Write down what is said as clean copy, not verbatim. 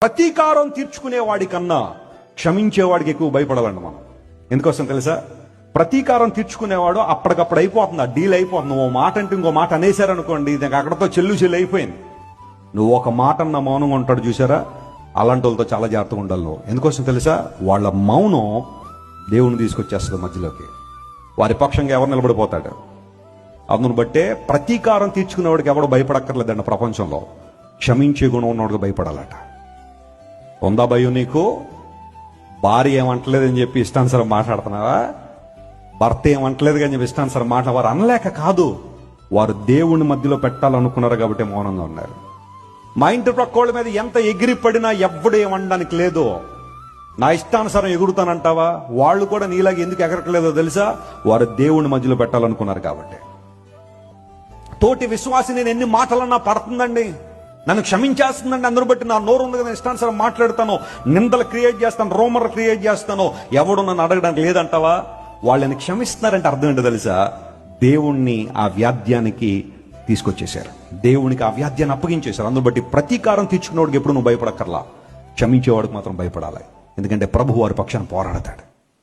ప్రతీకారం తీర్చుకునేవాడి కన్నా క్షమించేవాడికి ఎక్కువ భయపడాలండి మనం. ఎందుకోసం తెలుసా? ప్రతీకారం తీర్చుకునేవాడు అప్పటికప్పుడు అయిపోతుంది, ఆ డీల్ అయిపోతుంది. ఓ మాట అంటే ఇంకో మాట అనేసారనుకోండి, ఇది అక్కడతో చెల్లు అయిపోయింది. నువ్వు ఒక మాట అన్న మౌనంగా ఉంటాడు చూసారా, అలాంటి వాళ్ళతో చాలా జాగ్రత్తగా ఉండాలి నువ్వు. ఎందుకోసం తెలుసా? వాళ్ళ మౌనం దేవుని తీసుకొచ్చేస్తుంది మధ్యలోకి. వారి పక్షంగా ఎవరు నిలబడిపోతాడు. అందును బట్టే ప్రతీకారం తీర్చుకునేవాడికి ఎవడు భయపడక్కర్లేదండి ప్రపంచంలో. క్షమించే గుణం ఉన్నవాడికి భయపడాలట. ఉందా భయం నీకు? భార్య ఏమంటలేదని చెప్పి ఇష్టానుసారం మాట్లాడుతున్నావా? భర్త ఏమంటలేదు కానీ చెప్పి ఇష్టానుసారం మాట్లాడ వారు అనలేక కాదు, వారు దేవుని మధ్యలో పెట్టాలనుకున్నారు కాబట్టి మౌనంగా ఉన్నారు. మా ఇంటి ప్రక్కోళ్ళ మీద ఎంత ఎగిరిపడినా ఎవ్వడు ఏమనడానికి లేదు. నా ఇష్టానుసారం ఎగురుతానంటావా? వాళ్ళు కూడా నీలాగా ఎందుకు ఎగరట్లేదో తెలుసా? వారు దేవుని మధ్యలో పెట్టాలనుకున్నారు కాబట్టి. తోటి విశ్వాసి నేను ఎన్ని మాటలన్నా పడుతుందండి, నన్ను క్షమించేస్తుందండి, అందరూ బట్టి నా నోరు ఉంది కదా, ఇష్టానుసారం మాట్లాడతాను, నిందలు క్రియేట్ చేస్తాను, రోమర్లు క్రియేట్ చేస్తాను, ఎవడు నన్ను అడగడానికి లేదంటావా? వాళ్ళని క్షమిస్తున్నారంటే అర్థం ఏంటో తెలుసా? దేవుణ్ణి ఆ వ్యాధ్యానికి తీసుకొచ్చేశారు, దేవునికి ఆ వ్యాధ్యాన్ని అప్పగించేశారు. అందులో బట్టి ప్రతీకారం తీర్చుకునేవాడికి ఎప్పుడు నువ్వు భయపడక్కర్లా, క్షమించేవాడికి మాత్రం భయపడాలి. ఎందుకంటే ప్రభు వారి పక్షాన్ని పోరాడతాడు.